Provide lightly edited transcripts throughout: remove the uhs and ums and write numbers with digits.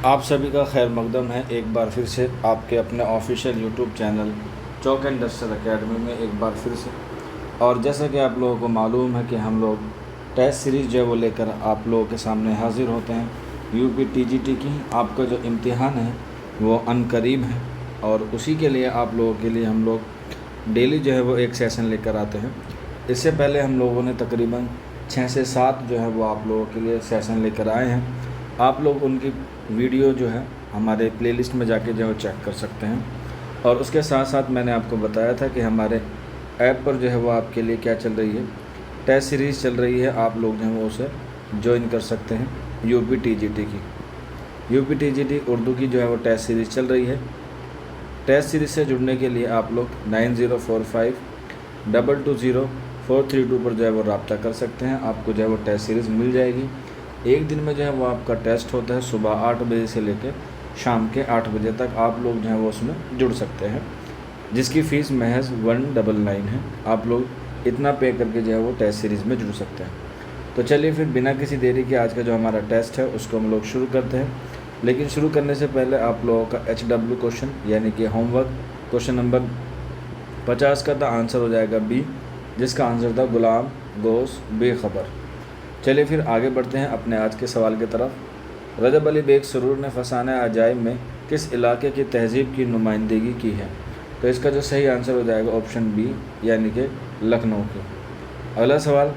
آپ سبھی کا خیر مقدم ہے ایک بار پھر سے آپ کے اپنے official YouTube channel Chowk and duster academy میں ایک بار پھر سے۔ اور جیسا کہ آپ لوگوں کو معلوم ہے کہ ہم لوگ ٹیسٹ سیریز جو ہے وہ لے کر آپ لوگوں کے سامنے حاضر ہوتے ہیں۔ U P T G T کی آپ کا جو امتحان ہے وہ عن قریب ہے، اور اسی کے لیے آپ لوگوں کے لیے ہم لوگ ڈیلی جو ہے وہ ایک سیشن لے کر آتے ہیں۔ اس سے پہلے ہم لوگوں نے تقریباً 6 سے 7 جو ہے وہ آپ لوگوں کے لیے سیشن لے کر آئے ہیں۔ آپ لوگ ان کی ویڈیو جو ہے ہمارے پلے لسٹ میں جا کے جو ہے چیک کر سکتے ہیں۔ اور اس کے ساتھ ساتھ میں نے آپ کو بتایا تھا کہ ہمارے ایپ پر جو ہے وہ آپ کے لیے کیا چل رہی ہے، ٹیسٹ سیریز چل رہی ہے، آپ لوگ جو ہیں وہ اسے جوائن کر سکتے ہیں۔ U P T G T کی اردو کی جو ہے وہ ٹیسٹ سیریز چل رہی ہے۔ ٹیسٹ سیریز سے جڑنے کے لیے آپ لوگ 9045220432 پر جو ہے وہ رابطہ کر سکتے ہیں۔ آپ کو جو ہے وہ ٹیسٹ سیریز مل جائے گی۔ ایک دن میں جو ہے وہ آپ کا ٹیسٹ ہوتا ہے صبح 8 بجے سے لے کے شام کے 8 بجے تک، آپ لوگ جو ہیں وہ اس میں جڑ سکتے ہیں، جس کی فیس محض 199 ہے۔ آپ لوگ اتنا پے کر کے جو ہے وہ ٹیسٹ سیریز میں جڑ سکتے ہیں۔ تو چلیے پھر بنا کسی دیری کے آج کا جو ہمارا ٹیسٹ ہے اس کو ہم لوگ شروع کرتے ہیں۔ لیکن شروع کرنے سے پہلے آپ لوگوں کا HW کوشچن یعنی کہ ہوم ورک کوشچن نمبر 50 کا تھا، آنسر ہو جائے گا B، جس کا آنسر تھا غلام گوس بے خبر۔ چلیے پھر آگے بڑھتے ہیں اپنے آج کے سوال کی طرف۔ رجب علی بیگ سرور نے فسانہ عجائب میں کس علاقے کی تہذیب کی نمائندگی کی ہے؟ تو اس کا جو صحیح آنسر ہو جائے گا آپشن B، یعنی کہ لکھنؤ کی۔ اگلا سوال،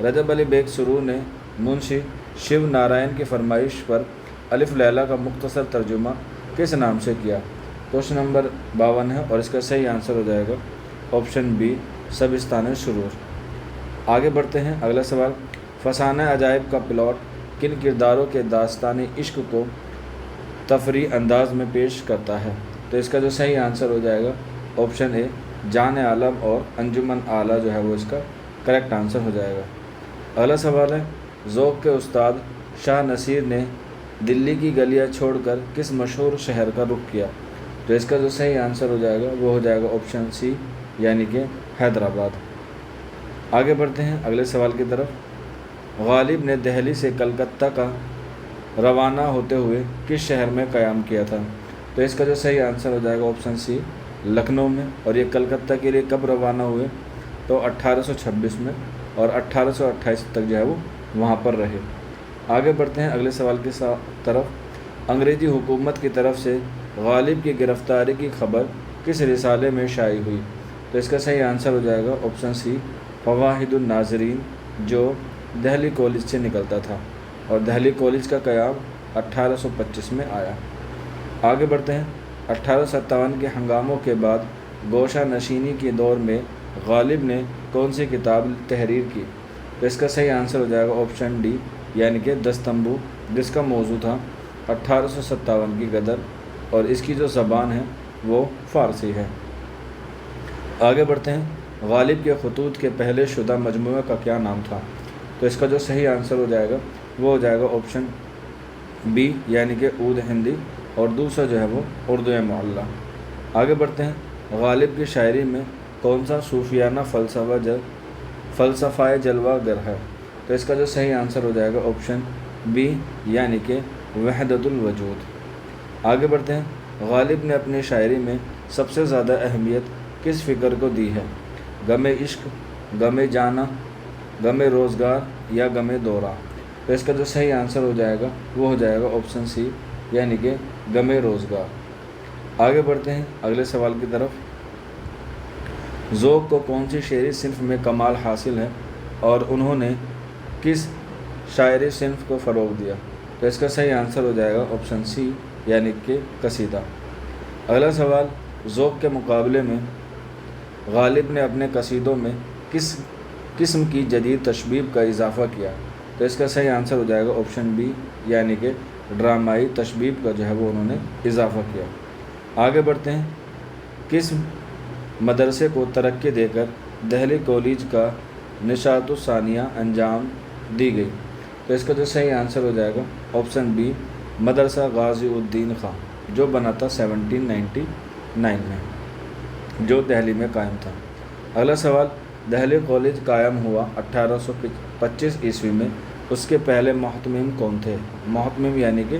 رجب علی بیگ سرور نے منشی شیو نارائن کی فرمائش پر الف لیلہ کا مختصر ترجمہ کس نام سے کیا؟ کوشچن نمبر 52 ہے، اور اس کا صحیح آنسر ہو جائے گا آپشن B، سبستان سرور۔ آگے بڑھتے ہیں، اگلا سوال، فسانہ عجائب کا پلاٹ کن کرداروں کے داستانی عشق کو تفریحی انداز میں پیش کرتا ہے؟ تو اس کا جو صحیح آنسر ہو جائے گا آپشن A، جان عالم اور انجمن اعلیٰ جو ہے وہ اس کا کریکٹ آنسر ہو جائے گا۔ اگلا سوال ہے، ذوق کے استاد شاہ نصیر نے دلی کی گلیاں چھوڑ کر کس مشہور شہر کا رخ کیا؟ تو اس کا جو صحیح آنسر ہو جائے گا وہ ہو جائے گا آپشن C، یعنی کہ حیدرآباد۔ آگے بڑھتے ہیں اگلے سوال کی طرف۔ غالب نے دہلی سے کلکتہ کا روانہ ہوتے ہوئے کس شہر میں قیام کیا تھا؟ تو اس کا جو صحیح آنسر ہو جائے گا آپشن C، لکھنؤ میں۔ اور یہ کلکتہ کے لیے کب روانہ ہوئے؟ تو 1826 میں، اور 1828 تک جو ہے وہ وہاں پر رہے۔ آگے بڑھتے ہیں اگلے سوال کی طرف۔ انگریزی حکومت کی طرف سے غالب کی گرفتاری کی خبر کس رسالے میں شائع ہوئی؟ تو اس کا صحیح آنسر ہو جائے گا آپشن C، فواہد الناظرین، جو دہلی کالج سے نکلتا تھا، اور دہلی کالج کا قیام 1825 میں آیا۔ آگے بڑھتے ہیں، 1857 کے ہنگاموں کے بعد گوشہ نشینی کے دور میں غالب نے کون سی کتاب تحریر کی؟ تو اس کا صحیح آنسر ہو جائے گا آپشن D، یعنی کہ 10 تمبو، جس کا موضوع تھا 1857 کی غدر، اور اس کی جو زبان ہے وہ فارسی ہے۔ آگے بڑھتے ہیں، غالب کے خطوط کے پہلے شدہ مجموعہ کا کیا نام تھا؟ تو اس کا جو صحیح آنسر ہو جائے گا وہ ہو جائے گا آپشن B، یعنی کہ عود ہندی، اور دوسرا جو ہے وہ اردو معلیٰ۔ آگے بڑھتے ہیں، غالب کی شاعری میں کون سا صوفیانہ فلسفہ جلوہ گر ہے؟ تو اس کا جو صحیح آنسر ہو جائے گا آپشن B، یعنی کہ وحدت الوجود۔ آگے بڑھتے ہیں، غالب نے اپنی شاعری میں سب سے زیادہ اہمیت کس فکر کو دی ہے؟ غم عشق، غم جانا، غم روزگار، یا غم دورہ؟ تو اس کا جو صحیح آنسر ہو جائے گا وہ ہو جائے گا آپشن C، یعنی کہ غم روزگار۔ آگے بڑھتے ہیں اگلے سوال کی طرف۔ ذوق کو کون سی شعری صنف میں کمال حاصل ہے اور انہوں نے کس شاعری صنف کو فروغ دیا؟ تو اس کا صحیح آنسر ہو جائے گا آپشن C، یعنی کہ قصیدہ۔ اگلا سوال، ذوق کے مقابلے میں غالب نے اپنے قصیدوں میں کس قسم کی جدید تشبیب کا اضافہ کیا؟ تو اس کا صحیح آنسر ہو جائے گا آپشن B، یعنی کہ ڈرامائی تشبیب کا جو ہے وہ انہوں نے اضافہ کیا۔ آگے بڑھتے ہیں، کس مدرسے کو ترقی دے کر دہلی کالج کا نشاط الثانیہ انجام دی گئی؟ تو اس کا جو صحیح آنسر ہو جائے گا آپشن B، مدرسہ غازی الدین خان، جو بنا تھا 1799 میں، جو دہلی میں قائم تھا۔ اگلا سوال، دہلی کالج قائم ہوا 1825 عیسوی میں، اس کے پہلے محتمم کون تھے؟ محتمم یعنی کہ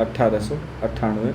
1898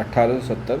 1870,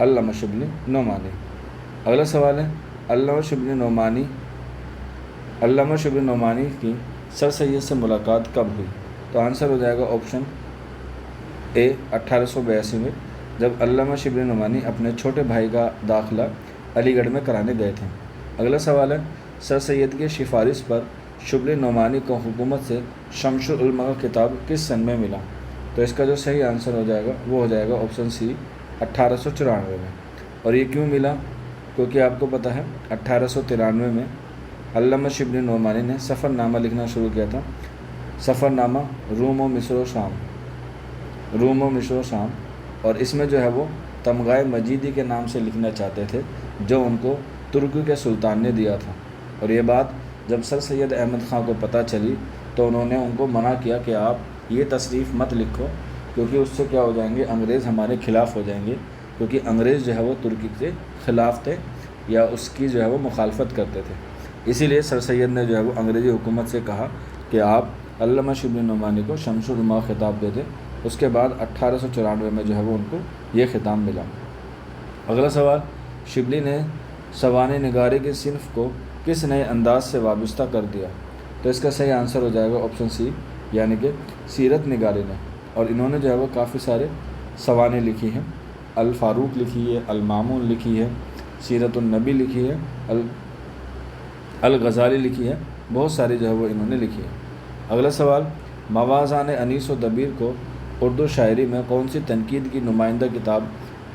علامہ شبلی نعمانی۔ اگلا سوال ہے علامہ شبلی نعمانی کی سر سید سے ملاقات کب ہوئی؟ تو آنسر ہو جائے گا آپشن اے 1882 میں، جب علامہ شبلی نعمانی اپنے چھوٹے بھائی کا داخلہ علی گڑھ میں کرانے گئے تھے۔ اگلا سوال ہے سر سید کی سفارش پر شبلی نعمانی کو حکومت سے شمس العلماء کا خطاب کس سن میں ملا؟ تو اس کا جو صحیح آنسر ہو جائے گا وہ ہو جائے گا آپشن سی 1894 میں۔ اور یہ کیوں ملا؟ کیونکہ آپ کو پتہ ہے 1893 میں علامہ شبلی نعمانی نے سفر نامہ لکھنا شروع کیا تھا، سفر نامہ روم و مصر و شام، اور اس میں جو ہے وہ تمغہ مجیدی کے نام سے لکھنا چاہتے تھے جو ان کو ترکی کے سلطان نے دیا تھا۔ اور یہ بات جب سر سید احمد خان کو پتہ چلی تو انہوں نے ان کو منع کیا کہ آپ یہ تصریف مت لکھو، کیونکہ اس سے کیا ہو جائیں گے، انگریز ہمارے خلاف ہو جائیں گے، کیونکہ انگریز جو ہے وہ ترکی کے خلاف تھے یا اس کی جو ہے وہ مخالفت کرتے تھے۔ اسی لیے سر سید نے جو ہے وہ انگریزی حکومت سے کہا کہ آپ علامہ شبلی نعمانی کو شمس العلماء خطاب دے دیں۔ اس کے بعد 1894 میں جو ہے وہ ان کو یہ خطاب ملا۔ اگلا سوال شبلی نے سوانح نگاری کی صنف کو کس نئے انداز سے وابستہ کر دیا؟ تو اس کا صحیح آنسر ہو جائے گا آپشن سی، یعنی کہ سیرت نگاری نے۔ اور انہوں نے جو ہے وہ کافی سارے سوانح لکھی ہیں، الفاروق لکھی ہے، المامون لکھی ہے، سیرت النبی لکھی ہے، الغزالی لکھی ہے، بہت ساری جو ہے وہ انہوں نے لکھی ہے۔ اگلا سوال موازان انیس و دبیر کو اردو شاعری میں کون سی تنقید کی نمائندہ کتاب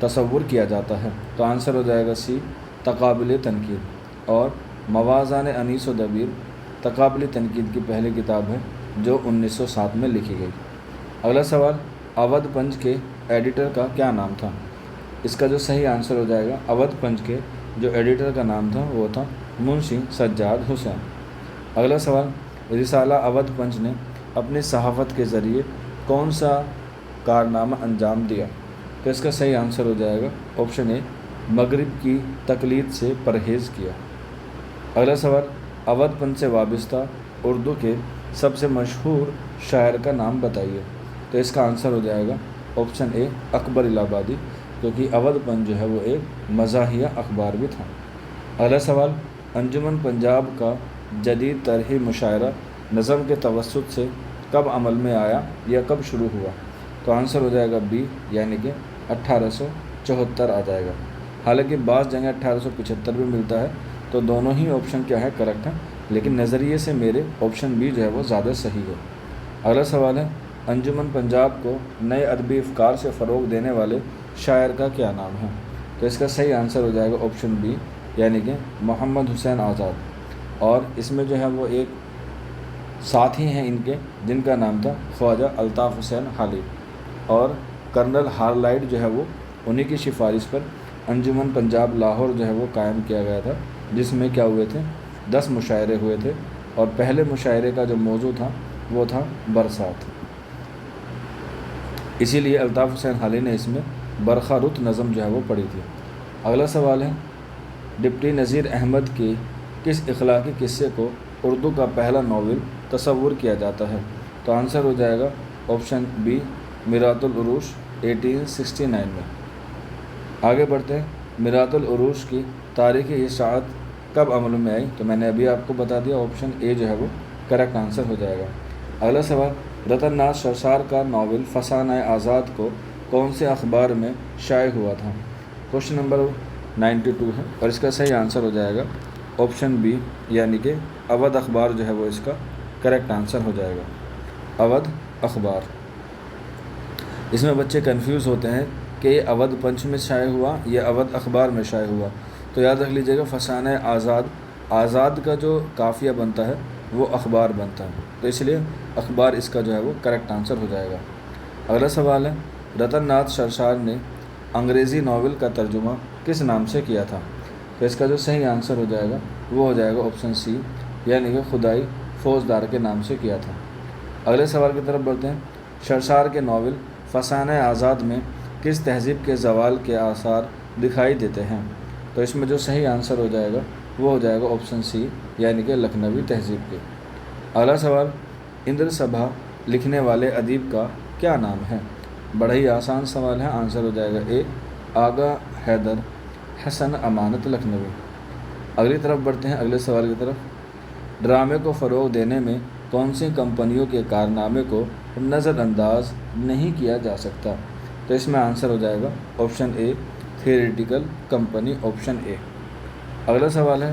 تصور کیا جاتا ہے؟ تو آنسر ہو جائے گا سی تقابل تنقید۔ اور موازان انیس و دبیر تقابل تنقید کی پہلی کتاب ہے جو 1907 میں لکھی گئی۔ اگلا سوال اودھ پنج کے ایڈیٹر کا کیا نام تھا؟ اس کا جو صحیح آنسر ہو جائے گا اودھ پنج کے جو ایڈیٹر کا نام تھا وہ تھا منشی سجاد حسین۔ اگلا سوال رسالہ اودھ پنج نے اپنی صحافت کے ذریعے کون سا کارنامہ انجام دیا؟ تو اس کا صحیح آنسر ہو جائے گا آپشن اے مغرب کی تقلید سے پرہیز کیا۔ اگلا سوال اودھ پنج سے وابستہ اردو کے سب سے مشہور شاعر کا نام بتائیے۔ تو اس کا آنسر ہو جائے گا آپشن اے اکبر الہ آبادی، کیونکہ اودھ پنج جو ہے وہ ایک مزاحیہ اخبار بھی تھا۔ اگلا سوال انجمن پنجاب کا جدید طرحی مشاعرہ نظم کے توسط سے کب عمل میں آیا یا کب شروع ہوا؟ تو آنسر ہو جائے گا بی، یعنی کہ 1874 آ جائے گا۔ حالانکہ بعض جگہ 1875 بھی ملتا ہے، تو دونوں ہی آپشن کیا ہے کریکٹ ہیں، لیکن نظریے سے میرے آپشن بی جو ہے وہ زیادہ صحیح ہے۔ اگلا سوال ہے انجمن پنجاب کو نئے ادبی افکار سے فروغ دینے والے شاعر کا کیا نام ہے؟ تو اس کا صحیح آنسر ہو جائے گا آپشن بی، یعنی کہ محمد حسین آزاد۔ اور اس میں جو ہے وہ ایک ساتھی ہیں ان کے جن کا نام تھا خواجہ الطاف حسین حالی، اور کرنل ہارلائٹ جو ہے وہ انہی کی سفارش پر انجمن پنجاب لاہور جو ہے وہ قائم کیا گیا تھا، جس میں کیا ہوئے تھے 10 مشاعرے ہوئے تھے، اور پہلے مشاعرے کا جو موضوع تھا وہ تھا برسات۔ اسی لیے الطاف حسین حالی نے اس میں برخا رت نظم جو ہے وہ پڑھی تھی۔ اگلا سوال ہے ڈپٹی نذیر احمد کے کس اخلاقی قصے کو اردو کا پہلا ناول تصور کیا جاتا ہے؟ تو آنسر ہو جائے گا آپشن بی میرات العروش 1869 میں۔ آگے بڑھتے ہیں میرات العروش کی تاریخی اشاعت کب عمل میں آئی؟ تو میں نے ابھی آپ کو بتا دیا آپشن اے جو ہے وہ کریکٹ آنسر ہو جائے گا۔ اگلا سوال رتن ناتھ سرسار کا ناول فسانہ آزاد کو کون سے اخبار میں شائع ہوا تھا؟ کوشچن نمبر 92 ہے، اور اس کا صحیح آنسر ہو جائے گا آپشن بی، یعنی کہ اودھ اخبار جو ہے وہ اس کا کریکٹ آنسر ہو جائے گا، اودھ اخبار۔ اس میں بچے کنفیوز ہوتے ہیں کہ یہ اودھ پنچ میں شائع ہوا یا اودھ اخبار میں شائع ہوا، تو یاد رکھ لیجیے گا فسانہ آزاد کا جو قافیہ بنتا ہے وہ اخبار بنتا ہے، تو اس لیے اخبار اس کا جو ہے وہ کریکٹ آنسر ہو جائے گا۔ اگلا سوال ہے رتن ناتھ سرسار نے انگریزی ناول کا ترجمہ کس نام سے کیا تھا؟ تو اس کا جو صحیح آنسر ہو جائے گا وہ ہو جائے گا آپشن سی، یعنی کہ خدائی فوجدار کے نام سے کیا تھا۔ اگلے سوال کی طرف بڑھتے ہیں سرسار کے ناول فسانہ آزاد میں کس تہذیب کے زوال کے آثار دکھائی دیتے ہیں؟ تو اس میں جو صحیح آنسر ہو جائے گا وہ ہو جائے گا آپشن سی، یعنی کہ لکھنوی تہذیب کے۔ اگلا سوال اندر سبھا لکھنے والے ادیب کا کیا نام ہے؟ بڑا ہی آسان سوال ہے، آنسر ہو جائے گا اے آغا حیدر حسن امانت لکھنوی۔ اگلی طرف بڑھتے ہیں، اگلے سوال کی طرف۔ ڈرامے کو فروغ دینے میں کون سی کمپنیوں کے کارنامے کو نظر انداز نہیں کیا جا سکتا؟ تو اس میں آنسر ہو جائے گا آپشن اے تھیریٹیکل کمپنی، آپشن اے۔ اگلا سوال ہے،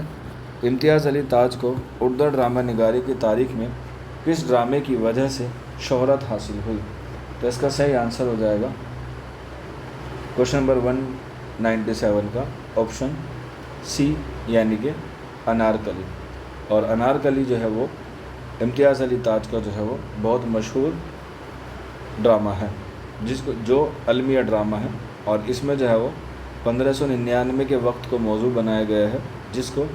امتیاز علی تاج کو اردو ڈرامہ نگاری کی تاریخ میں کس ڈرامے کی وجہ سے شہرت حاصل ہوئی؟ تو اس کا صحیح آنسر ہو جائے گا کوشچن نمبر 197 کا آپشن سی، یعنی کہ انارکلی۔ اور انارکلی جو ہے وہ امتیاز علی تاج کا جو ہے وہ بہت مشہور ڈرامہ ہے، جو المیہ ڈرامہ ہے، اور اس میں جو ہے وہ 1599 کے وقت کو موضوع بنایا گیا ہے، جس کو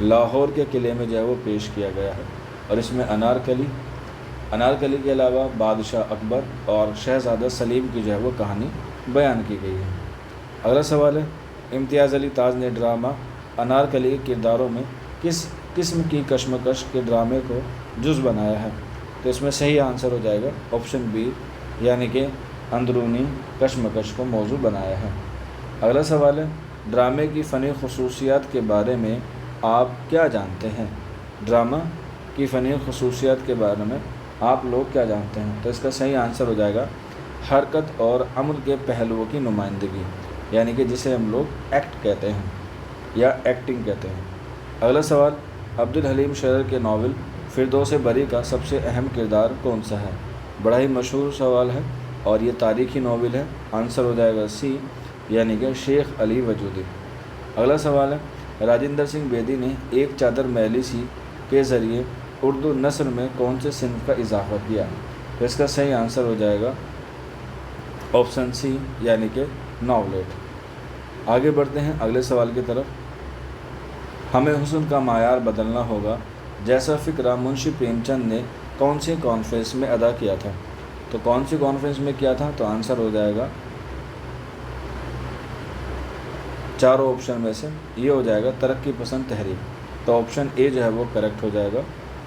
لاہور کے قلعے میں جو ہے وہ پیش کیا گیا ہے۔ اور اس میں انارکلی کے علاوہ بادشاہ اکبر اور شہزادہ سلیم کی جو ہے وہ کہانی بیان کی گئی ہے۔ اگلا سوال ہے، امتیاز علی تاج نے ڈرامہ انارکلی کے کرداروں میں کس قسم کی کشمکش کے ڈرامے کو جز بنایا ہے؟ تو اس میں صحیح آنسر ہو جائے گا آپشن بی، یعنی کہ اندرونی کشمکش کو موضوع بنایا ہے۔ اگلا سوال ہے، ڈرامے کی فنی خصوصیات کے بارے میں آپ کیا جانتے ہیں؟ ڈرامہ کی فنی خصوصیات کے بارے میں آپ لوگ کیا جانتے ہیں؟ تو اس کا صحیح آنسر ہو جائے گا حرکت اور عمل کے پہلوؤں کی نمائندگی، یعنی کہ جسے ہم لوگ ایکٹ کہتے ہیں یا ایکٹنگ کہتے ہیں۔ اگلا سوال، عبدالحلیم شرر کے ناول فردوس بری کا سب سے اہم کردار کون سا ہے؟ بڑا ہی مشہور سوال ہے اور یہ تاریخی ناول ہے، آنسر ہو جائے گا سی، یعنی کہ شیخ علی وجودی۔ اگلا سوال ہے، راجندر سنگھ بیدی نے ایک چادر میلی سی کے ذریعے اردو نثر میں کون سے صنف کا اضافہ کیا؟ تو اس کا صحیح آنسر ہو جائے گا آپشن سی، یعنی کہ ناولٹ۔ آگے بڑھتے ہیں اگلے سوال کی طرف۔ ہمیں حسن کا معیار بدلنا ہوگا جیسا فکرہ منشی پریم چند نے کون سی کانفرنس میں ادا کیا تھا؟ تو کون سی کانفرنس میں کیا تھا؟ تو آنسر ہو جائے گا چاروں آپشن میں سے یہ ہو جائے گا ترقی پسند تحریک۔ تو آپشن اے جو ہے وہ کریکٹ ہو جائے گا،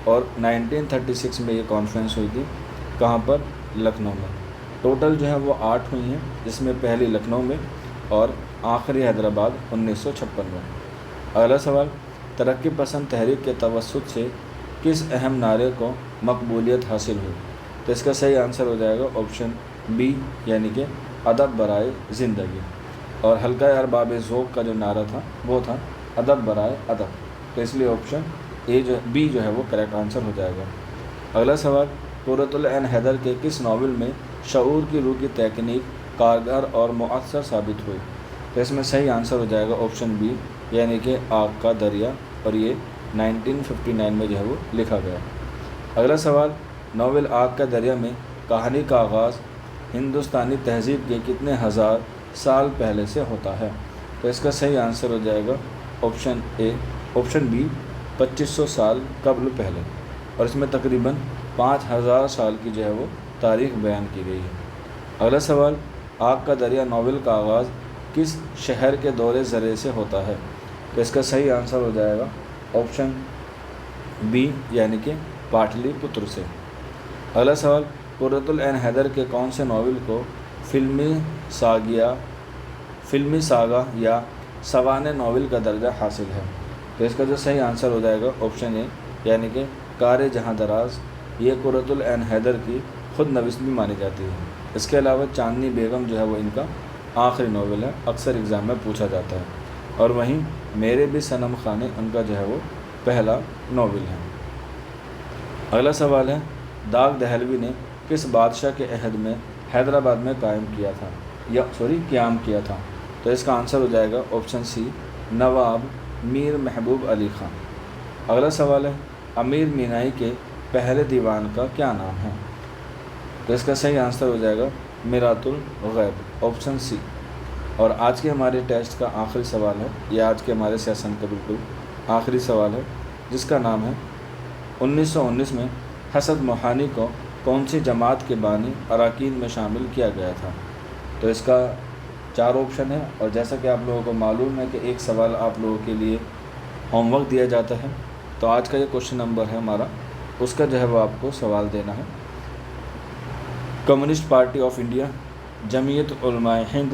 اور 1936 میں یہ کانفرنس ہوئی تھی، کہاں پر؟ لکھنؤ میں۔ ٹوٹل جو ہے وہ 8 ہوئی ہیں، جس میں پہلی لکھنؤ میں اور آخری حیدرآباد 1956 میں۔ اگلا سوال، ترقی پسند تحریک کے توسط سے کس اہم نعرے کو مقبولیت حاصل ہوئی؟ تو اس کا صحیح آنسر ہو جائے گا آپشن بی، یعنی کہ ادب برائے زندگی۔ اور حلقہ ارباب ذوق کا جو نعرہ تھا وہ تھا ادب برائے ادب، تو اس لیے آپشن بی جو ہے وہ کریکٹ آنسر ہو جائے گا۔ اگلا سوال، قرۃ العین حیدر کے کس ناول میں شعور کی روح کی تکنیک کارگر اور مؤثر ثابت ہوئی؟ تو اس میں صحیح آنسر ہو جائے گا آپشن بی، یعنی کہ آگ کا دریا، اور یہ 1959 میں جو ہے وہ لکھا گیا۔ اگلا سوال، ناول آگ کا دریا میں کہانی کا آغاز ہندوستانی تہذیب کے کتنے ہزار سال پہلے سے ہوتا ہے؟ تو اس کا صحیح آنسر ہو جائے گا آپشن بی، 2500 سال قبل پہلے، اور اس میں تقریباً 5000 سال کی جو ہے وہ تاریخ بیان کی گئی ہے۔ اگلا سوال، آگ کا دریا ناول کا آغاز کس شہر کے دور زرے سے ہوتا ہے؟ تو اس کا صحیح آنسر ہو جائے گا آپشن بی، یعنی کہ پاٹلی پتر سے۔ اگلا سوال، قرۃ العین حیدر کے کون سے ناول کو فلمی ساگا یا سوانح ناول کا درجہ حاصل ہے؟ تو اس کا جو صحیح آنسر ہو جائے گا آپشن اے، یعنی کہ کار جہاں دراز، یہ قرۃ العین حیدر کی خود نویس بھی مانی جاتی ہے۔ اس کے علاوہ چاندنی بیگم جو ہے وہ ان کا آخری ناول ہے، اکثر ایگزام میں پوچھا جاتا ہے، اور وہیں میرے بھی صنم خانے ان کا جو ہے وہ پہلا ناول ہے۔ اگلا سوال ہے، داغ دہلوی نے کس بادشاہ کے عہد میں حیدرآباد میں قیام کیا تھا؟ تو اس کا آنسر ہو جائے گا آپشن سی، نواب میر محبوب علی خان۔ اگلا سوال ہے، امیر مینائی کے پہلے دیوان کا کیا نام ہے؟ تو اس کا صحیح آنسر ہو جائے گا میرات الغیب، آپشن سی۔ اور آج کے ہمارے ٹیسٹ کا آخری سوال ہے، یہ آج کے ہمارے سیشن کا بالکل آخری سوال ہے، جس کا نام ہے 1919 میں حسد موہانی کو کون سی جماعت کے بانی اراکین میں شامل کیا گیا تھا؟ تو اس کا 4 آپشن ہے، اور جیسا کہ آپ لوگوں کو معلوم ہے کہ ایک سوال آپ لوگوں کے لیے ہوم ورک دیا جاتا ہے، تو آج کا یہ کوشچن نمبر ہے ہمارا، اس کا جو ہے وہ آپ کو سوال دینا ہے۔ کمیونسٹ پارٹی آف انڈیا، جمعیت علماء ہند،